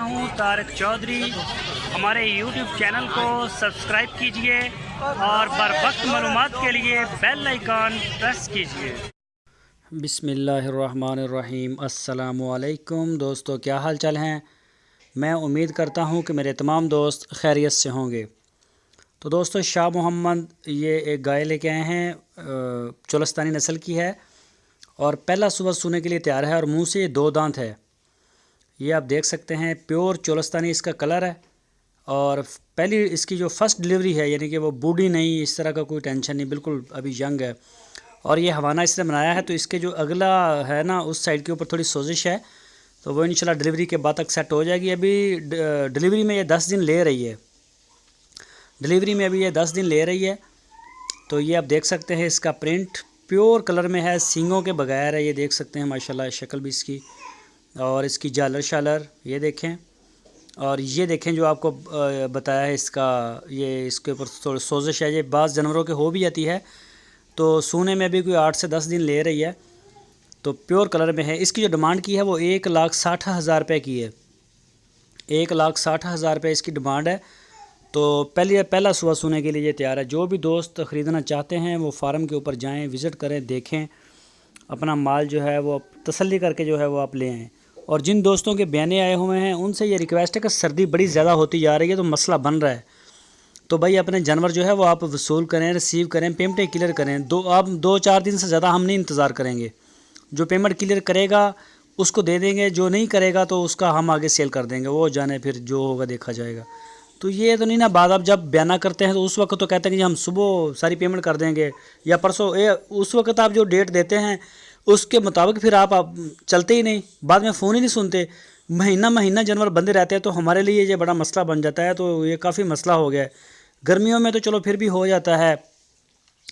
ہوں طارق چودھری. ہمارے YouTube channel کو سبسکرائب کیجئے اور بر وقت معلومات کے لیے بیل آئیکن پریس کیجئے. بسم اللہ الرحمن الرحیم. السلام علیکم دوستو، کیا حال چال ہیں؟ میں امید کرتا ہوں کہ میرے تمام دوست خیریت سے ہوں گے. تو دوستو، شاہ محمد یہ ایک گائے لے کے آئے ہیں، چولستانی نسل کی ہے اور پہلا صبح سونے کے لیے تیار ہے اور منہ سے یہ 2 دانت ہے. یہ آپ دیکھ سکتے ہیں، پیور چولستانی اس کا کلر ہے اور پہلی اس کی جو فرسٹ ڈلیوری ہے، یعنی کہ وہ بوڑھی نہیں، اس طرح کا کوئی ٹینشن نہیں، بالکل ابھی ینگ ہے. اور یہ حوانہ اس نے بنایا ہے، تو اس کے جو اگلا ہے نا، اس سائڈ کے اوپر تھوڑی سوزش ہے، تو وہ انشاءاللہ ڈلیوری کے بعد تک سیٹ ہو جائے گی. ابھی ڈلیوری میں یہ 10 دن لے رہی ہے، ابھی یہ 10 دن لے رہی ہے. تو یہ آپ دیکھ سکتے ہیں، اس کا پرنٹ پیور کلر میں ہے، سینگوں کے بغیر ہے. یہ دیکھ سکتے ہیں ماشاءاللہ شکل بھی اس کی، اور اس کی جالر شالر یہ دیکھیں. اور یہ دیکھیں جو آپ کو بتایا ہے، اس کا یہ اس کے اوپر تھوڑی سوزش ہے. یہ بعض جانوروں کے ہو بھی جاتی ہے، تو سونے میں بھی کوئی 8 سے 10 دن لے رہی ہے. تو پیور کلر میں ہے. اس کی جو ڈیمانڈ کی ہے وہ 1,60,000 روپے کی ہے. 1,60,000 روپے اس کی ڈیمانڈ ہے. تو پہلا صبح سونے کے لیے یہ تیار ہے. جو بھی دوست خریدنا چاہتے ہیں وہ فارم کے اوپر جائیں، وزٹ کریں، دیکھیں، اپنا مال جو ہے وہ تسلی کر کے جو ہے وہ آپ لے آئیں. اور جن دوستوں کے بیانے آئے ہوئے ہیں ان سے یہ ریکویسٹ ہے کہ سردی بڑی زیادہ ہوتی جا رہی ہے، تو مسئلہ بن رہا ہے. تو بھائی اپنے جانور جو ہے وہ آپ وصول کریں، ریسیو کریں، پیمنٹیں کلیئر کریں. آپ 2-4 دن سے زیادہ ہم نہیں انتظار کریں گے. جو پیمنٹ کلیئر کرے گا اس کو دے دیں گے، جو نہیں کرے گا تو اس کا ہم آگے سیل کر دیں گے. وہ جانے پھر جو ہوگا دیکھا جائے گا. تو یہ تو نہیں نا بعد آپ جب بیانہ کرتے ہیں تو اس وقت تو کہتے ہیں کہ ہم صبح ساری پیمنٹ کر دیں گے یا پرسوں. اس وقت آپ جو ڈیٹ دیتے ہیں اس کے مطابق پھر آپ چلتے ہی نہیں، بعد میں فون ہی نہیں سنتے. مہینہ جانور بندے رہتے ہیں، تو ہمارے لیے یہ بڑا مسئلہ بن جاتا ہے. تو یہ کافی مسئلہ ہو گیا ہے. گرمیوں میں تو چلو پھر بھی ہو جاتا ہے،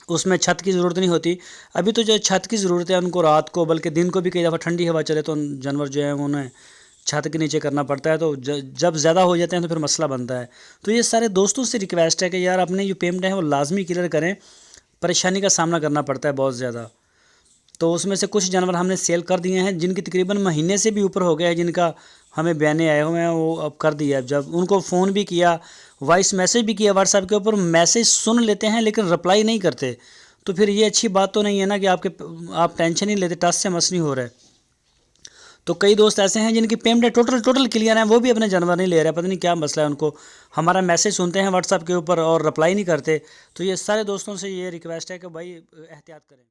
اس میں چھت کی ضرورت نہیں ہوتی. ابھی تو جو چھت کی ضرورت ہے ان کو رات کو بلکہ دن کو بھی کئی دفعہ ٹھنڈی ہوا چلے تو جانور جو ہیں انہیں چھت کے نیچے کرنا پڑتا ہے. تو جب زیادہ ہو جاتے ہیں تو پھر مسئلہ بنتا ہے. تو یہ سارے دوستوں سے ریکویسٹ ہے کہ یار اپنے جو پیمنٹ ہیں وہ لازمی کلیئر کریں. پریشانی کا سامنا کرنا پڑتا ہے بہت زیادہ. تو اس میں سے کچھ جانور ہم نے سیل کر دیے ہیں جن کی تقریباً مہینے سے بھی اوپر ہو گیا ہے، جن کا ہمیں بیانے آئے ہوئے ہیں، وہ اب کر دیا. جب ان کو فون بھی کیا، وائس میسیج بھی کیا، واٹس ایپ کے اوپر میسیج سن لیتے ہیں لیکن رپلائی نہیں کرتے. تو پھر یہ اچھی بات تو نہیں ہے نا کہ آپ ٹینشن ہی لیتے، ٹس سے مس نہیں ہو رہا ہے. تو کئی دوست ایسے ہیں جن کی پیمنٹ ٹوٹل کلیئر ہیں، وہ بھی اپنے جانور نہیں لے رہے. پتہ نہیں کیا مسئلہ ہے ان کو. ہمارا میسیج سنتے ہیں واٹس ایپ کے اوپر اور رپلائی نہیں کرتے. تو یہ سارے دوستوں سے یہ ریکویسٹ ہے کہ بھائی احتیاط کریں.